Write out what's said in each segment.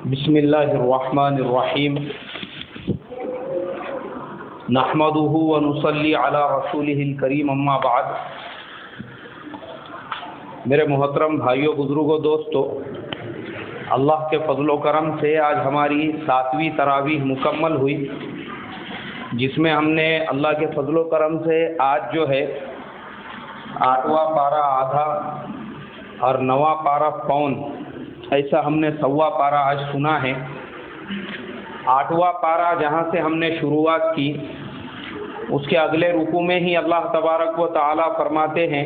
بسم اللہ الرحمن الرحیم نحمده ونصلی علی رسولہ الکریم اما بعد۔ میرے محترم بھائیوں، بزرگوں، دوستو، اللہ کے فضل و کرم سے آج ہماری 7ویں تراویح مکمل ہوئی، جس میں ہم نے اللہ کے فضل و کرم سے آج جو ہے 8واں پارہ آدھا اور 9واں پارہ پون، ایسا ہم نے 1.25 پارہ آج سنا ہے۔ 8واں پارہ جہاں سے ہم نے شروعات کی، اس کے اگلے رکوع میں ہی اللہ تبارک و تعالی فرماتے ہیں،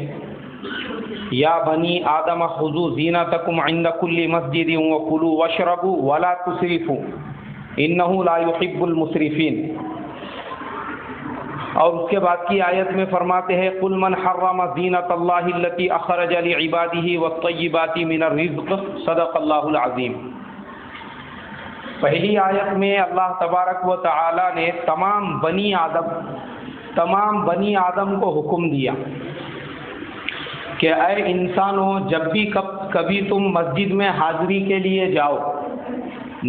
یا بنی آدم خذوا زینتکم عند کل مسجد وکلوا واشربوا ولا تسرفوا انہ لا یحب المسرفین۔ اور اس کے بعد کی آیت میں فرماتے ہیں، قل من حرم زینت اللہ التی اخرج لعبادہ والطیبات من الرزق صدق اللہ العظیم۔ پہلی آیت میں اللہ تبارک و تعالی نے تمام بنی آدم کو حکم دیا کہ اے انسانوں، جب بھی کبھی تم مسجد میں حاضری کے لیے جاؤ،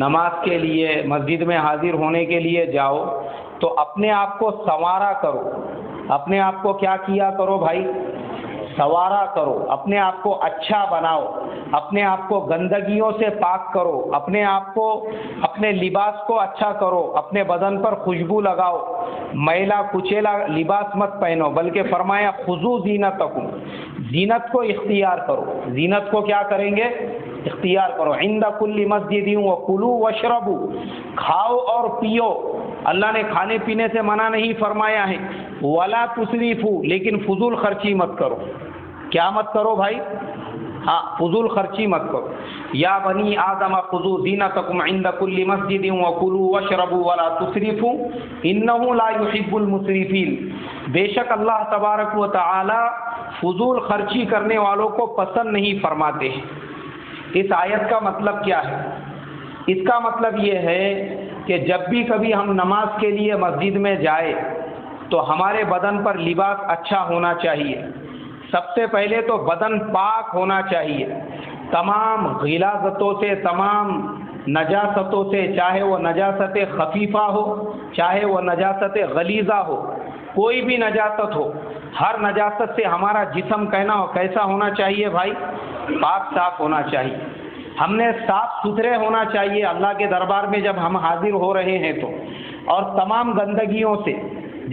نماز کے لیے مسجد میں حاضر ہونے کے لیے جاؤ، تو اپنے آپ کو سنوارا کرو۔ اپنے آپ کو کیا کیا کرو بھائی؟ سنوارا کرو، اپنے آپ کو اچھا بناؤ، اپنے آپ کو گندگیوں سے پاک کرو، اپنے آپ کو، اپنے لباس کو اچھا کرو، اپنے بدن پر خوشبو لگاؤ، میلا کچیلا لباس مت پہنو، بلکہ فرمایا خذوا زینتکم، زینت کو اختیار کرو۔ زینت کو کیا کریں گے؟ اختیار کرو۔ عند کل مسجد وکلوا واشربوا، کھاؤ اور پیو۔ اللہ نے کھانے پینے سے منع نہیں فرمایا ہے۔ ولا تسرفوا، لیکن فضول خرچی مت کرو۔ کیا مت کرو بھائی؟ ہاں، فضول خرچی مت کرو۔ یا بنی آدم خذوا زینتکم عند کل مسجد وکلوا واشربوا ولا تسرفوا انہ لا یحب المسرفین۔ بے شک اللہ تبارک و تعالی فضول خرچی کرنے والوں کو پسند نہیں فرماتے ہیں۔ اس آیت کا مطلب کیا ہے؟ اس کا مطلب یہ ہے کہ جب بھی کبھی ہم نماز کے لیے مسجد میں جائیں تو ہمارے بدن پر لباس اچھا ہونا چاہیے۔ سب سے پہلے تو بدن پاک ہونا چاہیے تمام غلاظتوں سے، تمام نجاستوں سے، چاہے وہ نجاست خفیفہ ہو، چاہے وہ نجاست غلیظہ ہو، کوئی بھی نجاست ہو، ہر نجاست سے ہمارا جسم کیسا ہونا چاہیے بھائی؟ پاک صاف ہونا چاہیے۔ ہم نے صاف ستھرے ہونا چاہیے اللہ کے دربار میں جب ہم حاضر ہو رہے ہیں تو، اور تمام گندگیوں سے،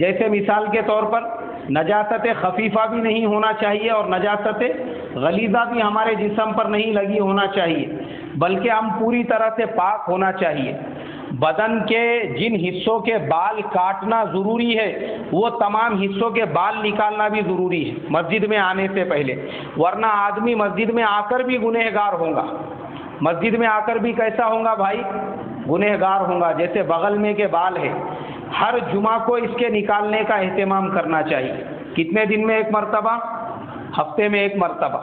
جیسے مثال کے طور پر نجاست خفیفہ بھی نہیں ہونا چاہیے اور نجاست غلیظہ بھی ہمارے جسم پر نہیں لگی ہونا چاہیے، بلکہ ہم پوری طرح سے پاک ہونا چاہیے۔ بدن کے جن حصوں کے بال کاٹنا ضروری ہے، وہ تمام حصوں کے بال نکالنا بھی ضروری ہے مسجد میں آنے سے پہلے، ورنہ آدمی مسجد میں آ کر بھی گنہگار ہوگا۔ مسجد میں آ کر بھی کیسا ہوگا بھائی؟ گنہگار ہوگا۔ جیسے بغل میں کے بال ہے، ہر جمعہ کو اس کے نکالنے کا اہتمام کرنا چاہیے۔ کتنے دن میں ایک مرتبہ؟ ہفتے میں ایک مرتبہ۔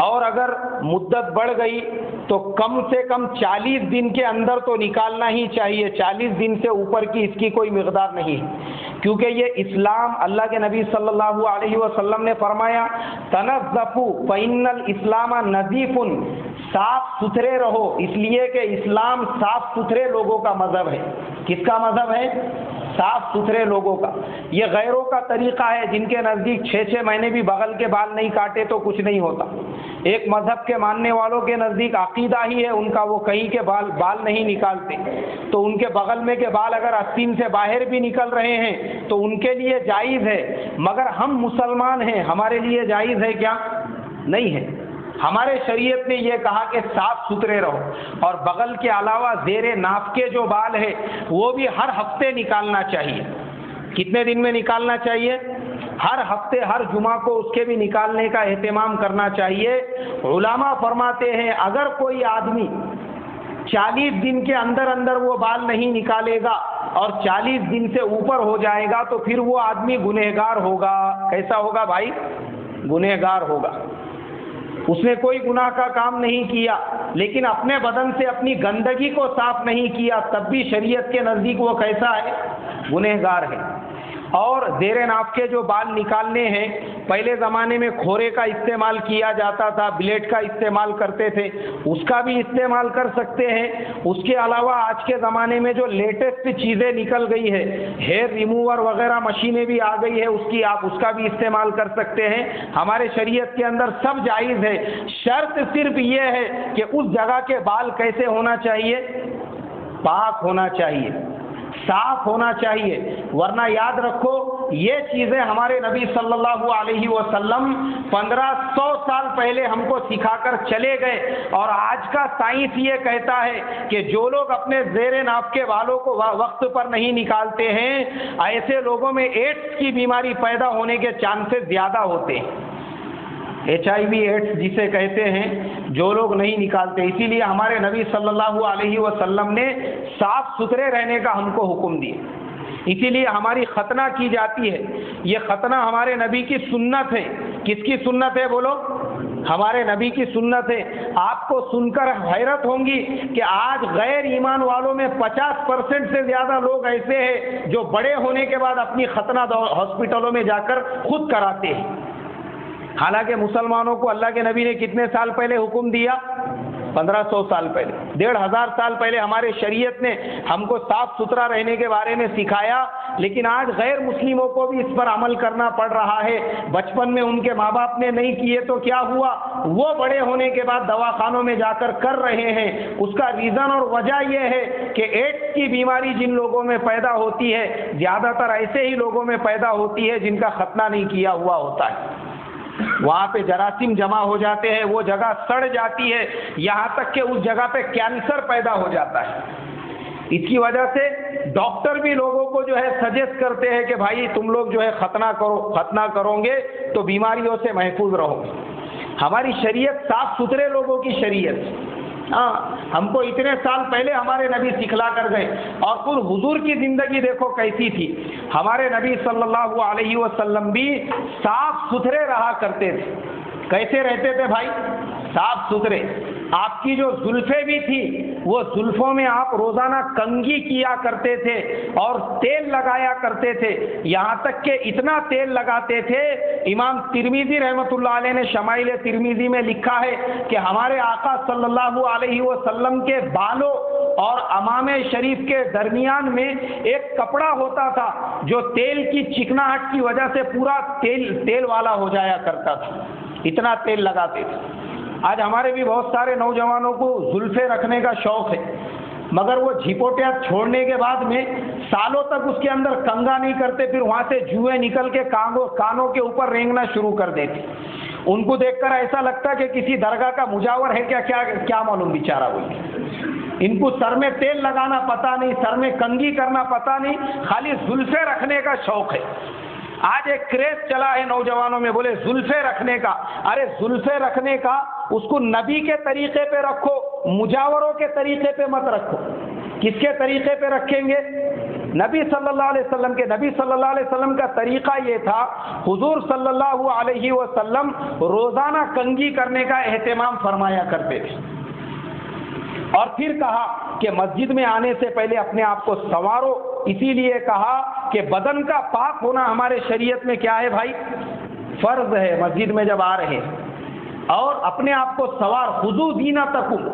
اور اگر مدت بڑھ گئی تو کم سے کم 40 دن کے اندر تو نکالنا ہی چاہیے۔ 40 دن سے اوپر کی اس کی کوئی مقدار نہیں ہے، کیونکہ یہ اسلام، اللہ کے نبی صلی اللہ علیہ وسلم نے فرمایا، تنظفوا فإن الاسلام نظیف، صاف ستھرے رہو، اس لیے کہ اسلام صاف ستھرے لوگوں کا مذہب ہے۔ کس کا مذہب ہے؟ صاف ستھرے لوگوں کا۔ یہ غیروں کا طریقہ ہے جن کے نزدیک 6 مہینے بھی بغل کے بال نہیں کاٹے تو کچھ نہیں ہوتا۔ ایک مذہب کے ماننے والوں کے نزدیک عقیدہ ہی ہے ان کا، وہ کہیں کے بال نہیں نکالتے، تو ان کے بغل میں کے بال اگر آستین سے باہر بھی نکل رہے ہیں تو ان کے لیے جائز ہے، مگر ہم مسلمان ہیں، ہمارے لیے جائز ہے کیا؟ نہیں ہے۔ ہمارے شریعت نے یہ کہا کہ صاف ستھرے رہو، اور بغل کے علاوہ زیر ناف کے جو بال ہے وہ بھی ہر ہفتے نکالنا چاہیے۔ کتنے دن میں نکالنا چاہیے؟ ہر ہفتے، ہر جمعہ کو اس کے بھی نکالنے کا اہتمام کرنا چاہیے۔ علماء فرماتے ہیں اگر کوئی آدمی 40 دن کے اندر وہ بال نہیں نکالے گا اور 40 دن سے اوپر ہو جائے گا تو پھر وہ آدمی گنہگار ہوگا۔ کیسا ہوگا بھائی؟ گنہگار ہوگا۔ اس نے کوئی گناہ کا کام نہیں کیا، لیکن اپنے بدن سے اپنی گندگی کو صاف نہیں کیا، تب بھی شریعت کے نزدیک وہ کیسا ہے؟ گنہگار ہے۔ اور زیر ناف کے جو بال نکالنے ہیں پہلے زمانے میں کھورے کا استعمال کیا جاتا تھا، بلیڈ کا استعمال کرتے تھے، اس کا بھی استعمال کر سکتے ہیں۔ اس کے علاوہ آج کے زمانے میں جو لیٹسٹ چیزیں نکل گئی ہے، ہیئر ریموور وغیرہ مشینیں بھی آ گئی ہے، آپ اس کا بھی استعمال کر سکتے ہیں۔ ہمارے شریعت کے اندر سب جائز ہے، شرط صرف یہ ہے کہ اس جگہ کے بال کیسے ہونا چاہیے؟ پاک ہونا چاہیے، صاف ہونا چاہیے، ورنہ یاد رکھو یہ چیزیں ہمارے نبی صلی اللہ علیہ وسلم 1500 سال پہلے ہم کو سکھا کر چلے گئے، اور آج کا سائنس یہ کہتا ہے کہ جو لوگ اپنے زیر ناف کے بالوں کو وقت پر نہیں نکالتے ہیں، ایسے لوگوں میں ایڈز کی بیماری پیدا ہونے کے چانسز زیادہ ہوتے ہیں۔ HIV ایڈز جسے کہتے ہیں، جو لوگ نہیں نکالتے۔ اسی لیے ہمارے نبی صلی اللہ علیہ وسلم نے صاف ستھرے رہنے کا ہم کو حکم دیا، اسی لیے ہماری ختنہ کی جاتی ہے۔ یہ ختنہ ہمارے نبی کی سنت ہے۔ کس کی سنت ہے بولو؟ ہمارے نبی کی سنت ہے۔ آپ کو سن کر حیرت ہوں گی کہ آج غیر ایمان والوں میں 50% سے زیادہ لوگ ایسے ہیں جو بڑے ہونے کے بعد اپنی ختنہ ہاسپٹلوں میں جا کر خود کراتے ہیں، حالانکہ مسلمانوں کو اللہ کے نبی نے کتنے سال پہلے حکم دیا؟ 1500 سال پہلے، 1500 سال پہلے ہمارے شریعت نے ہم کو صاف ستھرا رہنے کے بارے میں سکھایا، لیکن آج غیر مسلموں کو بھی اس پر عمل کرنا پڑ رہا ہے۔ بچپن میں ان کے ماں باپ نے نہیں کیے تو کیا ہوا؟ وہ بڑے ہونے کے بعد دواخانوں میں جا کر رہے ہیں۔ اس کا ریزن اور وجہ یہ ہے کہ ایڈز کی بیماری جن لوگوں میں پیدا ہوتی ہے، زیادہ تر ایسے ہی لوگوں میں پیدا ہوتی ہے جن کا ختنہ نہیں کیا ہوا ہوتا ہے۔ وہاں پہ جراثیم جمع ہو جاتے ہیں، وہ جگہ سڑ جاتی ہے، یہاں تک کہ اس جگہ پہ کینسر پیدا ہو جاتا ہے۔ اس کی وجہ سے ڈاکٹر بھی لوگوں کو جو ہے سجیسٹ کرتے ہیں کہ بھائی تم لوگ جو ہے ختنہ کرو گے تو بیماریوں سے محفوظ رہو گے۔ ہماری شریعت صاف ستھرے لوگوں کی شریعت، ہم کو اتنے سال پہلے ہمارے نبی سکھلا کر گئے، اور خود حضور کی زندگی دیکھو کیسی تھی۔ ہمارے نبی صلی اللہ علیہ وسلم بھی صاف ستھرے رہا کرتے تھے۔ کیسے رہتے تھے بھائی؟ صاف ستھرے۔ آپ کی جو زلفیں بھی تھی، وہ زلفوں میں آپ روزانہ کنگھی کیا کرتے تھے اور تیل لگایا کرتے تھے، یہاں تک کہ اتنا تیل لگاتے تھے، امام ترمذی رحمۃ اللہ علیہ نے شمائل ترمذی میں لکھا ہے کہ ہمارے آقا صلی اللہ علیہ وسلم کے بالوں اور امامِ شریف کے درمیان میں ایک کپڑا ہوتا تھا جو تیل کی چکناہٹ کی وجہ سے پورا تیل والا ہو جایا کرتا تھا، اتنا تیل لگاتے تھے۔ آج ہمارے بھی بہت سارے نوجوانوں کو زلفیں رکھنے کا شوق ہے، مگر وہ جھپوٹیاں چھوڑنے کے بعد میں سالوں تک اس کے اندر کنگھا نہیں کرتے، پھر وہاں سے جوئیں نکل کے کانوں کے اوپر رینگنا شروع کر دیتے۔ ان کو دیکھ کر ایسا لگتا کہ کسی درگاہ کا مجاور ہے کیا معلوم بیچارہ ہوئی۔ ان کو سر میں تیل لگانا پتہ نہیں، سر میں کنگھی کرنا پتہ نہیں، خالی زلفیں رکھنے کا شوق ہے۔ آج ایک کریز چلا ہے نوجوانوں میں، بولے زلفیں رکھنے کا۔ ارے زلفیں رکھنے کا اس کو نبی کے طریقے پہ رکھو، مجاوروں کے طریقے پہ مت رکھو۔ کس کے طریقے پہ رکھیں گے؟ نبی صلی اللہ علیہ وسلم کے۔ نبی صلی اللہ علیہ وسلم کا طریقہ یہ تھا، حضور صلی اللہ علیہ وسلم روزانہ کنگھی کرنے کا اہتمام فرمایا کرتے تھے، اور پھر کہا کہ مسجد میں آنے سے پہلے اپنے آپ کو سنوارو۔ اسی لیے کہا کہ بدن کا پاک ہونا ہمارے شریعت میں کیا ہے بھائی؟ فرض ہے۔ مسجد میں جب آ رہے اور اپنے آپ کو سوار، خذوا زینتکم،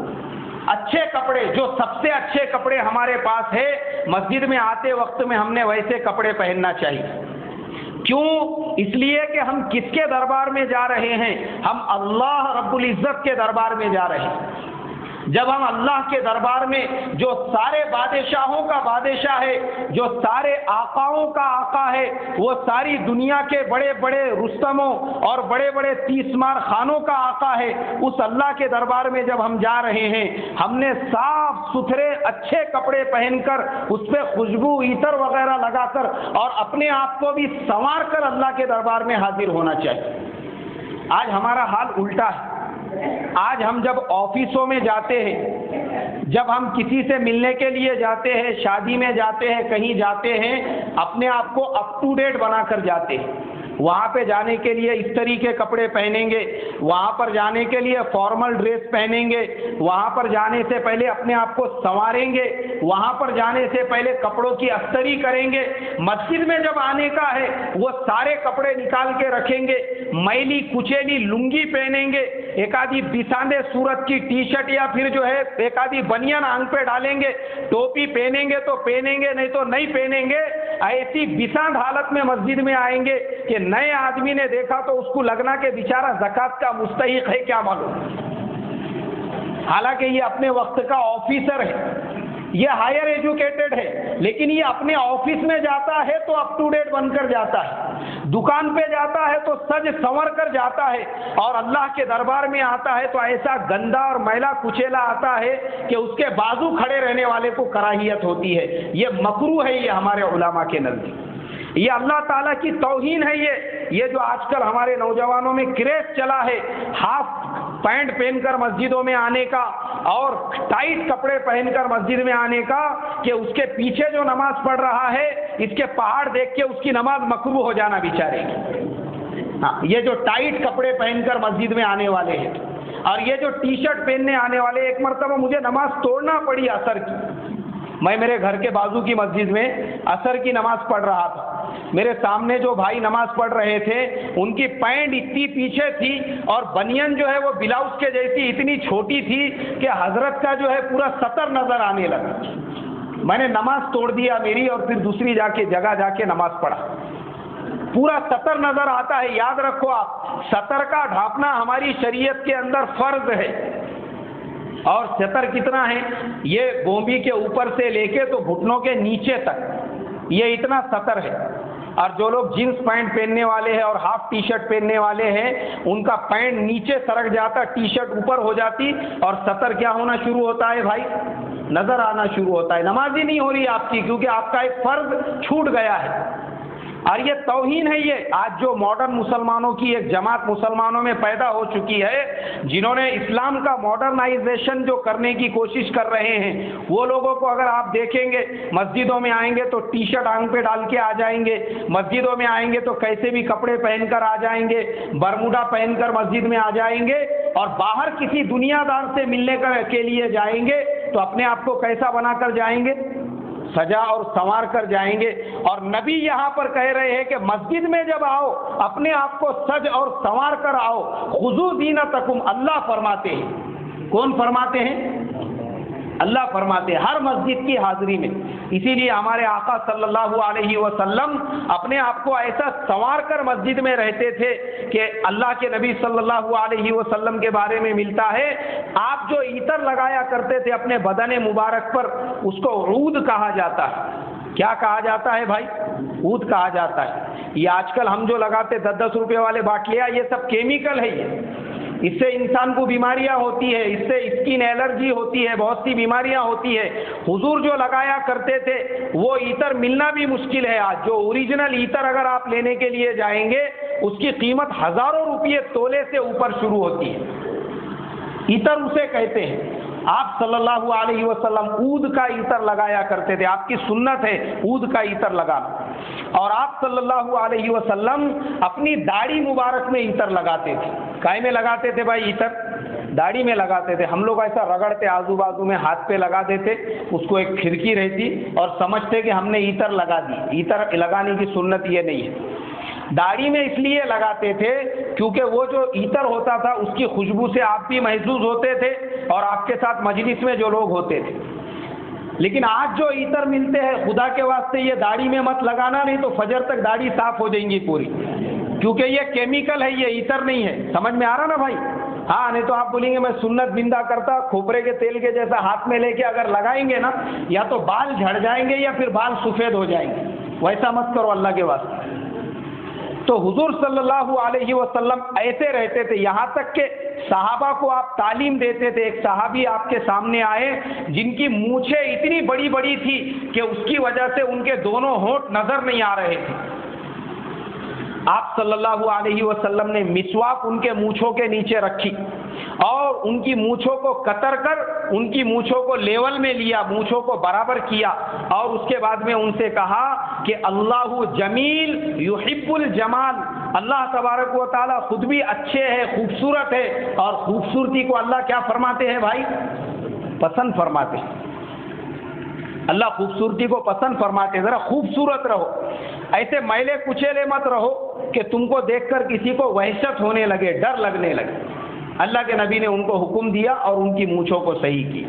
اچھے کپڑے، جو سب سے اچھے کپڑے ہمارے پاس ہے، مسجد میں آتے وقت میں ہم نے ویسے کپڑے پہننا چاہیے۔ کیوں؟ اس لیے کہ ہم کس کے دربار میں جا رہے ہیں؟ ہم اللہ رب العزت کے دربار میں جا رہے ہیں۔ جب ہم اللہ کے دربار میں، جو سارے بادشاہوں کا بادشاہ ہے، جو سارے آقاؤں کا آقا ہے، وہ ساری دنیا کے بڑے بڑے رستموں اور بڑے بڑے تیسمار خانوں کا آقا ہے، اس اللہ کے دربار میں جب ہم جا رہے ہیں، ہم نے صاف ستھرے اچھے کپڑے پہن کر، اس پہ خوشبو عطر وغیرہ لگا کر، اور اپنے آپ کو بھی سنوار کر اللہ کے دربار میں حاضر ہونا چاہیے۔ آج ہمارا حال الٹا ہے۔ آج ہم جب آفسوں میں جاتے ہیں، جب ہم کسی سے ملنے کے لیے جاتے ہیں، شادی میں جاتے ہیں، کہیں جاتے ہیں، اپنے آپ کو اپ ٹو ڈیٹ بنا کر جاتے ہیں۔ وہاں پہ جانے کے لیے استری کے کپڑے پہنیں گے، وہاں پر جانے کے لیے فارمل ڈریس پہنیں گے، وہاں پر جانے سے پہلے اپنے آپ کو سنواریں گے، وہاں پر جانے سے پہلے کپڑوں کی استری کریں گے۔ مسجد میں جب آنے کا ہے وہ سارے کپڑے نکال کے رکھیں گے، میلی کچیلی لنگی پہنیں گے، ایک آدھی بساندے صورت کی ٹی شرٹ یا پھر جو ہے ایک آدھی بنیان آنگ پہ ڈالیں گے، ٹوپی پہنیں گے تو پہنیں گے، نہیں تو نہیں پہنیں گے۔ ایسی بساند حالت میں مسجد میں آئیں گے کہ نئے آدمی نے دیکھا تو اس کو لگنا کہ بیچارہ زکوٰۃ کا مستحق ہے، کیا معلوم، حالانکہ یہ اپنے وقت کا آفیسر ہے، یہ ہائر ایجوکیٹڈ ہے، لیکن یہ اپنے آفس میں جاتا ہے تو اپ ٹو ڈیٹ بن کر جاتا ہے، دکان پہ جاتا ہے تو سج سنور کر جاتا ہے، اور اللہ کے دربار میں آتا ہے تو ایسا گندا اور میلا کچیلا آتا ہے کہ اس کے بازو کھڑے رہنے والے کو کراہیت ہوتی ہے۔ یہ مکروہ ہے، یہ ہمارے علماء کے نزدیک یہ اللہ تعالیٰ کی توہین ہے۔ یہ جو آج کل ہمارے نوجوانوں میں کریز چلا ہے ہاف پینٹ پہن کر مسجدوں میں آنے کا اور ٹائٹ کپڑے پہن کر مسجد میں آنے کا، کہ اس کے پیچھے جو نماز پڑھ رہا ہے اس کے پہاڑ دیکھ کے اس کی نماز مکروہ ہو جانا بیچارے کی۔ ہاں، یہ جو ٹائٹ کپڑے پہن کر مسجد میں آنے والے ہیں اور یہ جو ٹی شرٹ پہننے آنے والے، ایک مرتبہ مجھے نماز توڑنا پڑی عصر کی، میں میرے گھر کے بازو کی مسجد میں عصر کی نماز پڑھ رہا تھا، میرے سامنے جو بھائی نماز پڑھ رہے تھے ان کی پینٹ اتنی پیچھے تھی اور بنین جو ہے وہ بلاؤز کے جیسی اتنی چھوٹی تھی کہ حضرت کا جو ہے پورا سطر نظر آنے لگا۔ میں نے نماز توڑ دیا میری، اور پھر دوسری جگہ جا کے نماز پڑھا، پورا سطر نظر آتا ہے۔ یاد رکھو آپ، سطر کا ڈھانپنا ہماری شریعت کے اندر فرض ہے، اور سطر کتنا ہے؟ یہ گونبی کے اوپر سے لے کے تو گھٹنوں کے نیچے تک یہ اتنا سطر ہے، اور جو لوگ جینس پینٹ پہننے والے ہیں اور ہاف ٹی شرٹ پہننے والے ہیں ان کا پینٹ نیچے سرک جاتا، ٹی شرٹ اوپر ہو جاتی، اور سطر کیا ہونا شروع ہوتا ہے بھائی؟ نظر آنا شروع ہوتا ہے۔ نماز ہی نہیں ہو رہی آپ کی، کیونکہ آپ کا ایک فرض چھوٹ گیا ہے، اور یہ توہین ہے۔ یہ آج جو ماڈرن مسلمانوں کی ایک جماعت مسلمانوں میں پیدا ہو چکی ہے، جنہوں نے اسلام کا ماڈرنائزیشن جو کرنے کی کوشش کر رہے ہیں، وہ لوگوں کو اگر آپ دیکھیں گے مسجدوں میں آئیں گے تو ٹی شرٹ آنگ پہ ڈال کے آ جائیں گے، مسجدوں میں آئیں گے تو کیسے بھی کپڑے پہن کر آ جائیں گے، برموڈا پہن کر مسجد میں آ جائیں گے، اور باہر کسی دنیا دار سے ملنے کے لیے جائیں گے تو اپنے آپ کو کیسا بنا کر جائیں گے؟ سجا اور سنوار کر جائیں گے۔ اور نبی یہاں پر کہہ رہے ہیں کہ مسجد میں جب آؤ اپنے آپ کو سج اور سنوار کر آؤ، خذو زینتکم، اللہ فرماتے ہیں۔ کون فرماتے ہیں؟ اللہ فرماتے ہیں، ہر مسجد کی حاضری میں۔ اسی لیے ہمارے آقا صلی اللہ علیہ وسلم اپنے آپ کو ایسا سنوار کر مسجد میں رہتے تھے کہ اللہ کے نبی صلی اللہ علیہ وسلم کے بارے میں ملتا ہے، آپ جو عطر لگایا کرتے تھے اپنے بدن مبارک پر، اس کو عود کہا جاتا ہے۔ کیا کہا جاتا ہے بھائی؟ عود کہا جاتا ہے۔ یہ آج کل ہم جو لگاتے 10-10 روپے والے باٹلیاں، یہ سب کیمیکل ہے، اس سے انسان کو بیماریاں ہوتی ہے، اس سے اسکن الرجی ہوتی ہے، بہت سی بیماریاں ہوتی ہے۔ حضور جو لگایا کرتے تھے وہ عطر ملنا بھی مشکل ہے آج۔ جو اوریجنل عطر اگر آپ لینے کے لیے جائیں گے اس کی قیمت ہزاروں روپے تولے سے اوپر شروع ہوتی ہے۔ عطر اسے کہتے ہیں۔ آپ صلی اللہ علیہ وسلم عود کا عطر لگایا کرتے تھے، آپ کی سنت ہے عود کا عطر لگانا۔ اور آپ صلی اللہ علیہ وسلم اپنی داڑھی مبارک میں عطر لگاتے تھے۔ کائے میں لگاتے تھے بھائی عطر؟ داڑھی میں لگاتے تھے۔ ہم لوگ ایسا رگڑتے آزو بازو میں ہاتھ پہ لگا دیتے، اس کو ایک پھرکی رہتی اور سمجھتے کہ ہم نے عطر لگا دی۔ عطر لگانے کی سنت یہ نہیں ہے۔ داڑھی میں اس لیے لگاتے تھے کیونکہ وہ جو عطر ہوتا تھا اس کی خوشبو سے آپ بھی محظوظ ہوتے تھے اور آپ کے ساتھ مجلس میں جو لوگ ہوتے تھے۔ لیکن آج جو عطر ملتے ہیں، خدا کے واسطے یہ داڑھی میں مت لگانا، نہیں تو فجر تک داڑھی صاف ہو جائیں گی پوری، کیونکہ یہ کیمیکل ہے، یہ عطر نہیں ہے۔ سمجھ میں آ رہا نا بھائی؟ ہاں، نہیں تو آپ بولیں گے میں سنت بندہ کرتا، کھوپرے کے تیل کے جیسا ہاتھ میں لے کے اگر لگائیں گے نا، یا تو بال جھڑ جائیں گے یا پھر بال سفید ہو جائیں گے۔ ویسا مت کرو اللہ کے واسطے۔ تو حضور صلی اللہ علیہ وسلم ایسے رہتے تھے، یہاں تک کہ صحابہ کو آپ تعلیم دیتے تھے۔ ایک صحابی آپ کے سامنے آئے جن کی مونچھیں اتنی بڑی بڑی تھی کہ اس کی وجہ سے ان کے دونوں ہونٹ نظر نہیں آ رہے تھے۔ آپ صلی اللہ علیہ وسلم نے مسواک ان کے مونچھوں کے نیچے رکھی اور ان کی مونچھوں کو کتر کر ان کی مونچھوں کو لیول میں لیا، مونچھوں کو برابر کیا، اور اس کے بعد میں ان سے کہا کہ اللہ جمیل یحب الجمال، اللہ تبارک و تعالیٰ خود بھی اچھے ہے، خوبصورت ہے، اور خوبصورتی کو اللہ کیا فرماتے ہیں بھائی؟ پسند فرماتے ہیں۔ اللہ خوبصورتی کو پسند فرماتے ہیں۔ ذرا خوبصورت رہو، ایسے میلے کچیلے مت رہو کہ تم کو دیکھ کر کسی کو وحشت ہونے لگے، ڈر لگنے لگے۔ اللہ کے نبی نے ان کو حکم دیا اور ان کی مونچھوں کو صحیح کی۔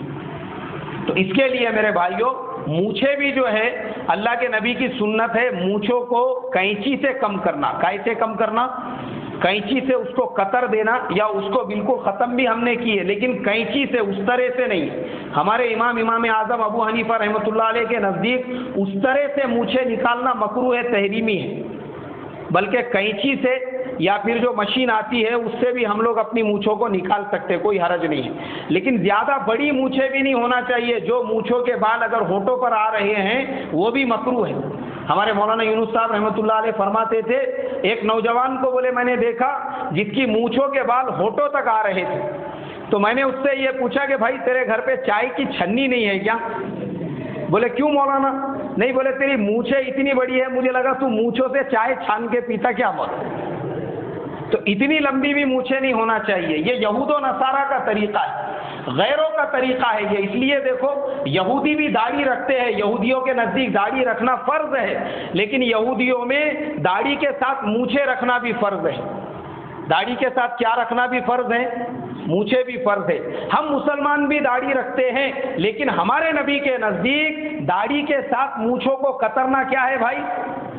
تو اس کے لیے میرے بھائیوں، مونچھیں بھی جو ہے اللہ کے نبی کی سنت ہے، مونچھوں کو کینچی سے کم کرنا۔ کیسے کم کرنا؟ کینچی سے اس کو قطر دینا، یا اس کو بالکل ختم بھی ہم نے کی ہے، لیکن کینچی سے اس طرح سے نہیں۔ ہمارے امام اعظم ابو حنیفہ رحمۃ اللہ علیہ کے نزدیک اس طرح سے مونچھیں نکالنا مکروہ ہے، تحریمی ہے، بلکہ کینچی سے یا پھر جو مشین آتی ہے اس سے بھی ہم لوگ اپنی مونچھوں کو نکال سکتے، کوئی حرج نہیں ہے، لیکن زیادہ بڑی مونچھیں بھی نہیں ہونا چاہیے۔ جو مونچھوں کے بال اگر ہونٹوں پر آ رہے ہیں وہ بھی مکروہ ہے۔ ہمارے مولانا یونس صاحب رحمۃ اللہ علیہ فرماتے تھے، ایک نوجوان کو بولے میں نے دیکھا جس کی مونچھوں کے بال ہونٹوں تک آ رہے تھے، تو میں نے اس سے یہ پوچھا کہ بھائی تیرے گھر پہ چائے کی چھنی نہیں ہے کیا؟ بولے کیوں مولانا؟ نہیں، بولے تیری مونچھیں اتنی بڑی ہے، مجھے لگا تو مونچھوں سے چائے چھان کے پیتا کیا بولا؟ تو اتنی لمبی بھی مونچھیں نہیں ہونا چاہیے۔ یہ یہود و نصارہ کا طریقہ ہے، غیروں کا طریقہ ہے یہ۔ اس لیے دیکھو، یہودی بھی داڑھی رکھتے ہیں، یہودیوں کے نزدیک داڑھی رکھنا فرض ہے، لیکن یہودیوں میں داڑھی کے ساتھ مونچھیں رکھنا بھی فرض ہے۔ داڑھی کے ساتھ کیا رکھنا بھی فرض ہے؟ مونچھیں بھی فرض ہے۔ ہم مسلمان بھی داڑھی رکھتے ہیں، لیکن ہمارے نبی کے نزدیک داڑھی کے ساتھ مونچھوں کو کترنا کیا ہے بھائی؟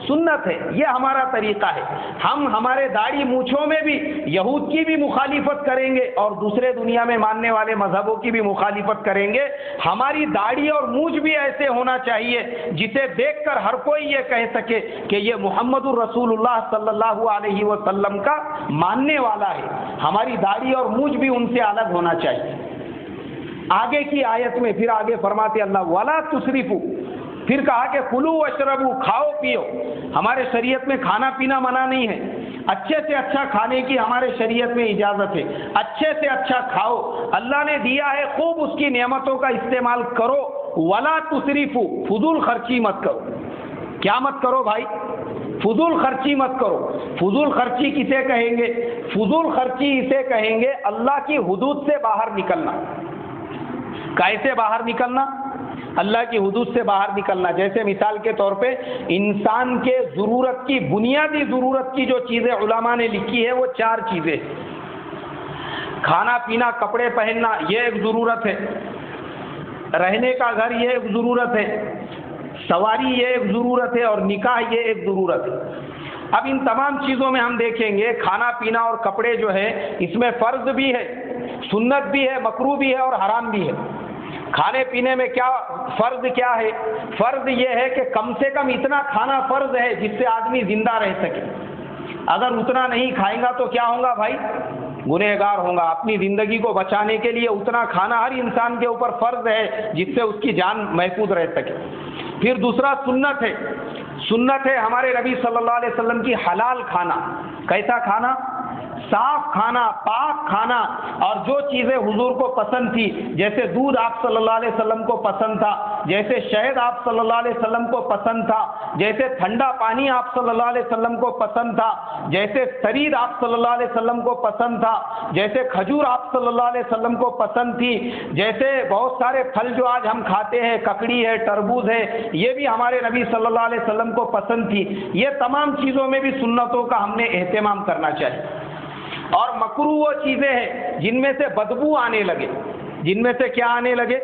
سنت ہے، یہ ہمارا طریقہ ہے۔ ہم ہمارے داڑھی مونچھوں میں بھی یہود کی بھی مخالفت کریں گے اور دوسرے دنیا میں ماننے والے مذہبوں کی بھی مخالفت کریں گے۔ ہماری داڑھی اور مونچھ بھی ایسے ہونا چاہیے جسے دیکھ کر ہر کوئی یہ کہہ سکے کہ یہ محمد الرسول اللہ صلی اللہ علیہ وسلم کا ماننے والا ہے۔ ہماری داڑھی اور مونچھ بھی ان سے الگ ہونا چاہیے۔ آگے کی آیت میں پھر آگے فرماتے اللہ وَلَا تُسْرِفُوا، پھر کہا کہ کُلُوا وَاشْرَبُوا، کھاؤ پیو۔ ہمارے شریعت میں کھانا پینا منع نہیں ہے، اچھے سے اچھا کھانے کی ہمارے شریعت میں اجازت ہے، اچھے سے اچھا کھاؤ، اللہ نے دیا ہے خوب اس کی نعمتوں کا استعمال کرو۔ وَلَا تُسْرِفُوا، فضول خرچی مت کرو۔ کیا مت کرو بھائی؟ فضول خرچی مت کرو۔ فضول خرچی کسے کہیں گے؟ فضول خرچی اسے کہیں گے اللہ کی حدود سے باہر نکلنا۔ کیسے باہر نکلنا؟ اللہ کی حدود سے باہر نکلنا، جیسے مثال کے طور پہ انسان کے ضرورت کی، بنیادی ضرورت کی جو چیزیں علماء نے لکھی ہے وہ 4 چیزیں: کھانا پینا، کپڑے پہننا یہ ایک ضرورت ہے، رہنے کا گھر یہ ایک ضرورت ہے، سواری یہ ایک ضرورت ہے، اور نکاح یہ ایک ضرورت ہے۔ اب ان تمام چیزوں میں ہم دیکھیں گے کھانا پینا اور کپڑے جو ہے اس میں فرض بھی ہے، سنت بھی ہے، مکروہ بھی ہے اور حرام بھی ہے۔ کھانے پینے میں کیا فرض کیا ہے؟ فرض یہ ہے کہ کم سے کم اتنا کھانا فرض ہے جس سے آدمی زندہ رہ سکے۔ اگر اتنا نہیں کھائے گا تو کیا ہوگا بھائی؟ گنہگار ہوگا۔ اپنی زندگی کو بچانے کے لیے اتنا کھانا ہر انسان کے اوپر فرض ہے جس سے اس کی جان محفوظ رہ سکے۔ پھر دوسرا سنت ہے، سنت ہے ہمارے نبی صلی اللہ علیہ وسلم کی حلال کھانا۔ کیسا کھانا؟ صاف کھانا، پاک کھانا، اور جو چیزیں حضور کو پسند تھی، جیسے دودھ آپ صلی اللہ علیہ وسلم کو پسند تھا، جیسے شہد آپ صلی اللہ علیہ وسلم کو پسند تھا، جیسے ٹھنڈا پانی آپ صلی اللہ علیہ وسلم کو پسند تھا، جیسے سرید آپ صلی اللہ علیہ وسلم کو پسند تھا، جیسے کھجور آپ صلی اللہ علیہ وسلم کو پسند تھی، جیسے بہت سارے پھل جو آج ہم کھاتے ہیں، ککڑی ہے، تربوز ہے، یہ بھی ہمارے نبی صلی اللہ علیہ وسلم کو پسند تھی۔ یہ تمام چیزوں میں بھی سنتوں کا ہم نے اہتمام کرنا چاہیے۔ اور مکروہ وہ چیزیں ہیں جن میں سے بدبو آنے لگے، جن میں سے کیا آنے لگے؟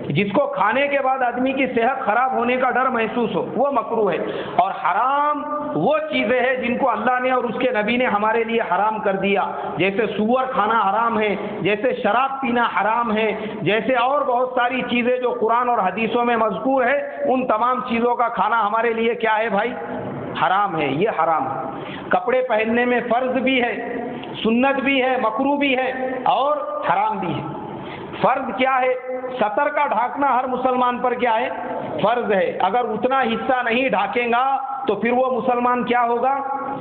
جس کو کھانے کے بعد آدمی کی صحت خراب ہونے کا ڈر محسوس ہو، وہ مکروہ ہے۔ اور حرام وہ چیزیں ہیں جن کو اللہ نے اور اس کے نبی نے ہمارے لیے حرام کر دیا، جیسے سور کھانا حرام ہے، جیسے شراب پینا حرام ہے، جیسے اور بہت ساری چیزیں جو قرآن اور حدیثوں میں مذکور ہے، ان تمام چیزوں کا کھانا ہمارے لیے کیا ہے بھائی؟ حرام ہے، یہ حرام ہے۔ کپڑے پہننے میں فرض بھی ہے، سنت بھی ہے، مکروہ بھی ہے اور حرام بھی ہے۔ فرض کیا ہے؟ سطر کا ڈھانکنا ہر مسلمان پر کیا ہے؟ فرض ہے۔ اگر اتنا حصہ نہیں ڈھانکے گا تو پھر وہ مسلمان کیا ہوگا؟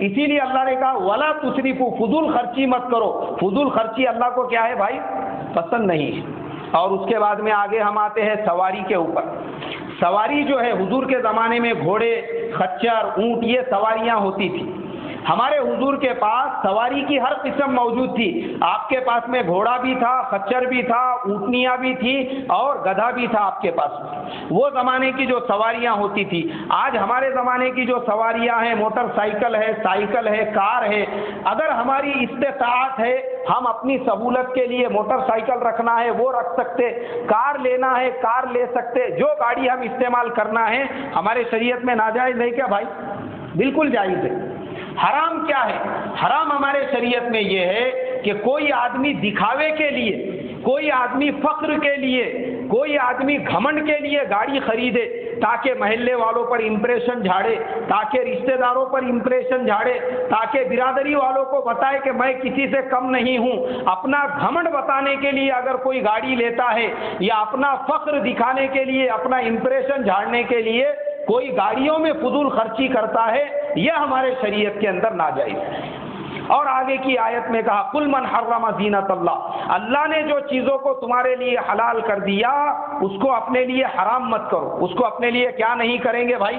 اسی لیے اللہ نے کہا ولا تسرفوا، فضول خرچی مت کرو. فضول خرچی اللہ کو کیا ہے بھائی؟ پسند نہیں ہے. اور اس کے بعد میں آگے ہم آتے ہیں سواری کے اوپر. سواری جو ہے حضور کے زمانے میں گھوڑے، خچر، اونٹ یہ سواریاں ہوتی تھی. ہمارے حضور کے پاس سواری کی ہر قسم موجود تھی. آپ کے پاس میں گھوڑا بھی تھا، خچر بھی تھا، اونٹنیاں بھی تھی اور گدھا بھی تھا آپ کے پاس. وہ زمانے کی جو سواریاں ہوتی تھی. آج ہمارے زمانے کی جو سواریاں ہیں، موٹر سائیکل ہے، سائیکل ہے، کار ہے. اگر ہماری استطاعت ہے ہم اپنی سہولت کے لیے موٹر سائیکل رکھنا ہے وہ رکھ سکتے، کار لینا ہے کار لے سکتے. جو گاڑی ہم استعمال کرنا ہے ہمارے شریعت میں ناجائز ہے کیا بھائی؟ بالکل جائز ہے. حرام کیا ہے؟ حرام ہمارے شریعت میں یہ ہے کہ کوئی آدمی دکھاوے کے لیے، کوئی آدمی فخر کے لیے، کوئی آدمی گھمنڈ کے لیے گاڑی خریدے تاکہ محلے والوں پر امپریشن جھاڑے، تاکہ رشتہ داروں پر امپریشن جھاڑے، تاکہ برادری والوں کو بتائے کہ میں کسی سے کم نہیں ہوں. اپنا گھمنڈ بتانے کے لیے اگر کوئی گاڑی لیتا ہے یا اپنا فخر دکھانے کے لیے، اپنا امپریشن جھاڑنے کے لیے کوئی گاڑیوں میں فضول خرچی کرتا ہے، یہ ہمارے شریعت کے اندر ناجائز ہے. اور آگے کی آیت میں کہا قل من حرم زینت اللہ، اللہ نے جو چیزوں کو تمہارے لیے حلال کر دیا اس کو اپنے لیے حرام مت کرو. اس کو اپنے لیے کیا نہیں کریں گے بھائی؟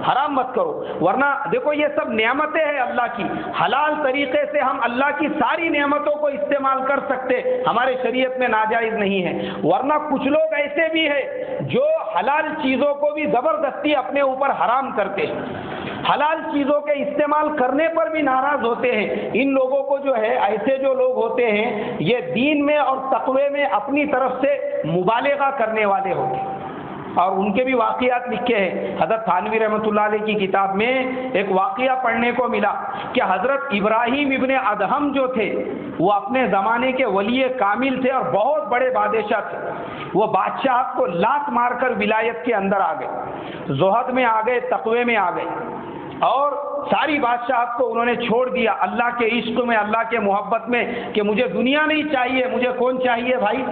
حرام مت کرو. ورنہ دیکھو یہ سب نعمتیں ہیں اللہ کی، حلال طریقے سے ہم اللہ کی ساری نعمتوں کو استعمال کر سکتے، ہمارے شریعت میں ناجائز نہیں ہے. ورنہ کچھ لوگ ایسے بھی ہیں جو حلال چیزوں کو بھی زبردستی اپنے اوپر حرام کرتے ہیں، حلال چیزوں کے استعمال کرنے پر بھی ناراض ہوتے ہیں. ان لوگوں کو جو ہے، ایسے جو لوگ ہوتے ہیں یہ دین میں اور تقوی میں اپنی طرف سے مبالغہ کرنے والے ہوتے ہیں. اور ان کے بھی واقعات لکھے ہیں. حضرت تھانوی رحمۃ اللہ علیہ کی کتاب میں ایک واقعہ پڑھنے کو ملا کہ حضرت ابراہیم ابن ادہم جو تھے وہ اپنے زمانے کے ولی کامل تھے اور بہت بڑے بادشاہ تھے. وہ بادشاہت کو لات مار کر ولایت کے اندر آ گئے، زہد میں آ گئے، تقوی میں آ گئے اور ساری بادشاہت کو انہوں نے چھوڑ دیا اللہ کے عشق میں، اللہ کے محبت میں کہ مجھے دنیا نہیں چاہیے، مجھے کون چاہیے بھائی؟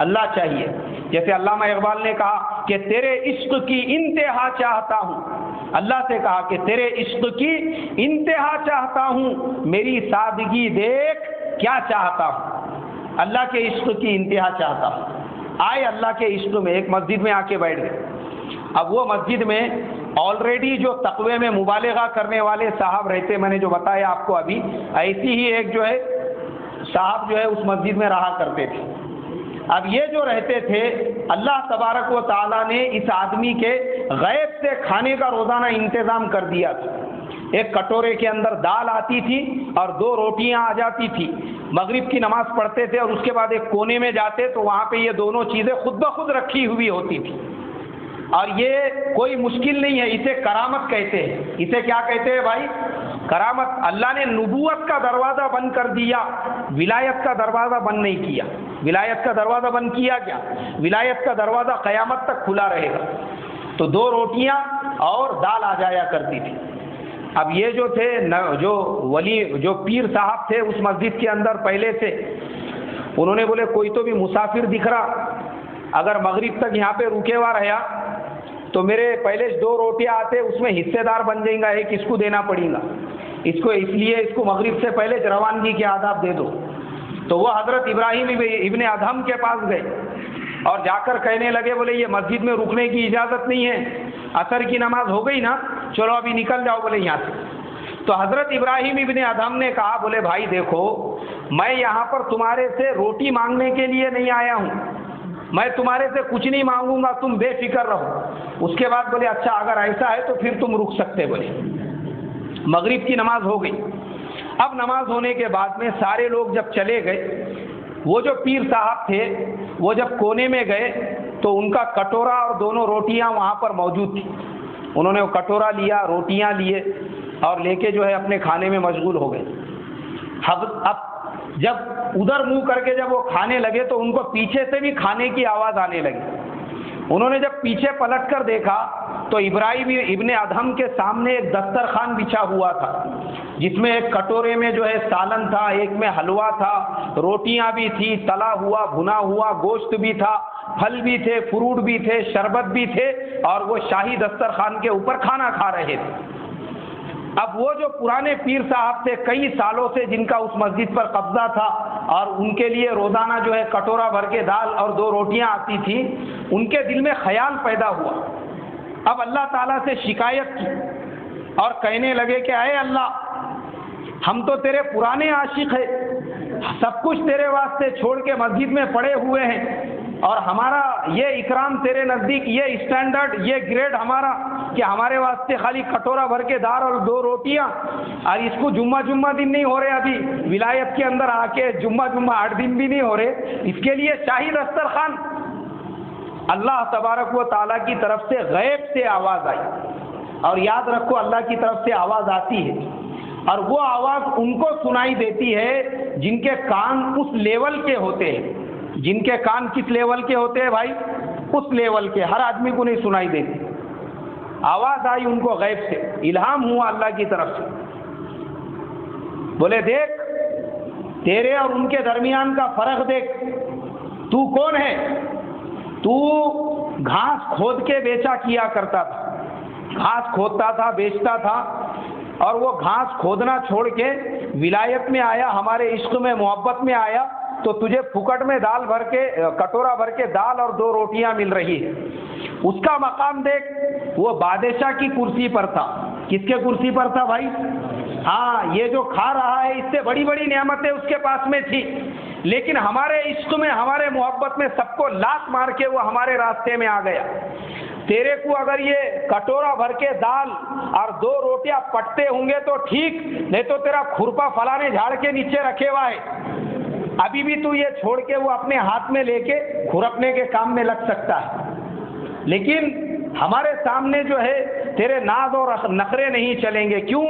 اللہ چاہیے. جیسے علامہ اقبال نے کہا کہ تیرے عشق کی انتہا چاہتا ہوں، اللہ سے کہا کہ تیرے عشق کی انتہا چاہتا ہوں، میری سادگی دیکھ کیا چاہتا ہوں. اللہ کے عشق کی انتہا چاہتا ہوں. آئے اللہ کے عشق میں، ایک مسجد میں آ کے بیٹھ گئے. اب وہ مسجد میں آلریڈی جو تقوی میں مبالغہ کرنے والے صاحب رہتے، میں نے جو بتایا آپ کو ابھی، ایسی ہی ایک جو ہے صاحب جو ہے اس مسجد میں رہا کرتے تھے. اب یہ جو رہتے تھے اللہ تبارک و تعالیٰ نے اس آدمی کے غیب سے کھانے کا روزانہ انتظام کر دیا تھا. ایک کٹورے کے اندر دال آتی تھی اور 2 روٹیاں آ جاتی تھی. مغرب کی نماز پڑھتے تھے اور اس کے بعد ایک کونے میں جاتے تو وہاں پہ یہ دونوں چیزیں خود بخود رکھی ہوئی ہوتی تھی. اور یہ کوئی مشکل نہیں ہے، اسے کرامت کہتے ہیں. اسے کیا کہتے ہیں بھائی؟ کرامت. اللہ نے نبوت کا دروازہ بند کر دیا، ولایت کا دروازہ بند نہیں کیا. ولایت کا دروازہ بند کیا کیا؟ ولایت کا دروازہ قیامت تک کھلا رہے گا. تو 2 روٹیاں اور دال آ جایا کرتی تھی. اب یہ جو تھے جو ولی جو پیر صاحب تھے اس مسجد کے اندر پہلے سے، انہوں نے بولے کوئی تو بھی مسافر دکھ رہا، اگر مغرب تک یہاں پہ رکے ہوا رہا تو میرے پہلے 2 روٹیاں آتے اس میں حصے دار بن جائیں گا، ایک اس کو دینا پڑے گا، اس لیے اس کو مغرب سے پہلے روانگی کے آداب دے دو. تو وہ حضرت ابراہیم ابن ادہم کے پاس گئے اور جا کر کہنے لگے بولے یہ مسجد میں رکنے کی اجازت نہیں ہے، عصر کی نماز ہو گئی نا، چلو ابھی نکل جاؤ بولے یہاں سے. تو حضرت ابراہیم ابن ادہم نے کہا بولے بھائی دیکھو میں یہاں پر تمہارے سے روٹی مانگنے کے لیے نہیں آیا ہوں، میں تمہارے سے کچھ نہیں مانگوں گا، تم بے فکر رہو. اس کے بعد بولے اچھا اگر ایسا ہے تو پھر تم رک سکتے. بولے مغرب کی نماز ہو گئی. اب نماز ہونے کے بعد میں سارے لوگ جب چلے گئے، وہ جو پیر صاحب تھے وہ جب کونے میں گئے تو ان کا کٹورا اور 2 روٹیاں وہاں پر موجود تھی. انہوں نے وہ کٹورا لیا، روٹیاں لیے اور لے کے جو ہے اپنے کھانے میں مشغول ہو گئے. اب جب ادھر منہ کر کے جب وہ کھانے لگے تو ان کو پیچھے سے بھی کھانے کی آواز آنے لگی. انہوں نے جب پیچھے پلٹ کر دیکھا تو ابراہیم ابن ادہم کے سامنے ایک دسترخوان بچھا ہوا تھا جس میں ایک کٹورے میں جو ہے سالن تھا، ایک میں حلوہ تھا، روٹیاں بھی تھی، تلا ہوا بھنا ہوا گوشت بھی تھا، پھل بھی تھے، فروٹ بھی تھے، شربت بھی تھے، اور وہ شاہی دسترخوان کے اوپر کھانا کھا رہے تھے۔ اب وہ جو پرانے پیر صاحب تھے کئی سالوں سے جن کا اس مسجد پر قبضہ تھا، اور ان کے لیے روزانہ جو ہے کٹورا بھر کے دال اور 2 روٹیاں آتی تھیں، ان کے دل میں خیال پیدا ہوا۔ اب اللہ تعالیٰ سے شکایت کی اور کہنے لگے کہ اے اللہ، ہم تو تیرے پرانے عاشق ہیں، سب کچھ تیرے واسطے چھوڑ کے مسجد میں پڑے ہوئے ہیں، اور ہمارا یہ اکرام تیرے نزدیک، یہ اسٹینڈرڈ، یہ گریڈ ہمارا کہ ہمارے واسطے خالی کٹورا بھر کے دال اور 2 روٹیاں، اور اس کو جمعہ دن نہیں ہو رہے، ابھی ولایت کے اندر آ کے جمعہ 8 دن بھی نہیں ہو رہے، اس کے لیے شاہی دسترخوان۔ اللہ تبارک و تعالیٰ کی طرف سے غیب سے آواز آئی، اور یاد رکھو اللہ کی طرف سے آواز آتی ہے، اور وہ آواز ان کو سنائی دیتی ہے جن کے کان اس لیول کے ہوتے ہیں۔ جن کے کان کس لیول کے ہوتے ہیں بھائی؟ اس لیول کے، ہر آدمی کو نہیں سنائی دیتی۔ آواز آئی ان کو غیب سے، الہام ہوا اللہ کی طرف سے، بولے دیکھ تیرے اور ان کے درمیان کا فرق دیکھ، تو کون ہے؟ تو گھاس کھود کے بیچا کیا کرتا تھا، گھاس کھودتا تھا، بیچتا تھا، اور وہ گھاس کھودنا چھوڑ کے ولایت میں آیا، ہمارے عشق میں محبت میں آیا، تو تجھے پھکٹ میں دال بھر کے کٹورا بھر کے دال اور 2 روٹیاں مل رہی ہے۔ اس کا مقام دیکھ، وہ بادشاہ کی کرسی پر تھا۔ کس کے کرسی پر تھا بھائی؟ ہاں، یہ جو کھا رہا ہے اس سے بڑی بڑی نعمتیں اس کے پاس میں تھی، لیکن ہمارے عشق میں، ہمارے محبت میں سب کو لات مار کے وہ ہمارے راستے میں آ گیا۔ تیرے کو اگر یہ کٹورا بھر کے دال اور 2 روٹیاں پٹتے ہوں گے تو ٹھیک، نہیں تو تیرا کھرپا فلانے جھاڑ کے نیچے رکھے ہوا ہے، ابھی بھی تو یہ چھوڑ کے وہ اپنے ہاتھ میں لے کے کھرپنے کے کام میں لگ سکتا ہے۔ لیکن ہمارے سامنے جو ہے تیرے ناز اور نخرے نہیں چلیں گے۔ کیوں؟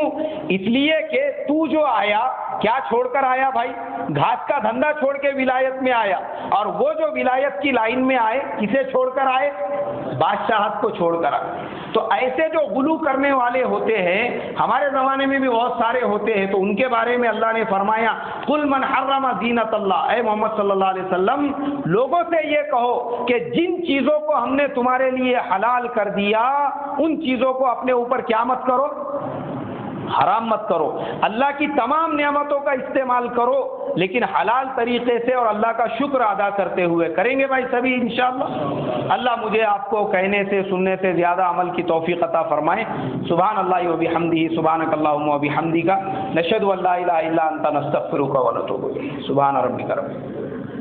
اس لیے کہ تو جو آیا، کیا چھوڑ کر آیا بھائی؟ گھاس کا دھندا چھوڑ کے ولایت میں آیا، اور وہ جو ولایت کی لائن میں آئے کسے چھوڑ کر آئے؟ بادشاہت کو چھوڑ کر آئے۔ تو ایسے جو غلو کرنے والے ہوتے ہیں ہمارے زمانے میں بھی بہت سارے ہوتے ہیں، تو ان کے بارے میں اللہ نے فرمایا قل من حرم زینت اللہ، اے محمد صلی اللہ علیہ وسلم لوگوں سے یہ کہو کہ جن چیزوں کو ہم نے تمہارے لیے حلال کر دیا ان چیزوں کو اپنے اوپر کیا مت کرو؟ حرام مت کرو۔ اللہ کی تمام نعمتوں کا استعمال کرو، لیکن حلال طریقے سے اور اللہ کا شکر ادا کرتے ہوئے کریں گے بھائی سبھی انشاءاللہ۔ اللہ مجھے آپ کو کہنے سے سننے سے زیادہ عمل کی توفیق عطا فرمائے۔ سبحان اللہ و بحمدہ، سبحانک اللہم و بحمدک، نشہد ان لا الہ الا انت، نستغفرک و نتوب الیک۔ سبحان ربک رب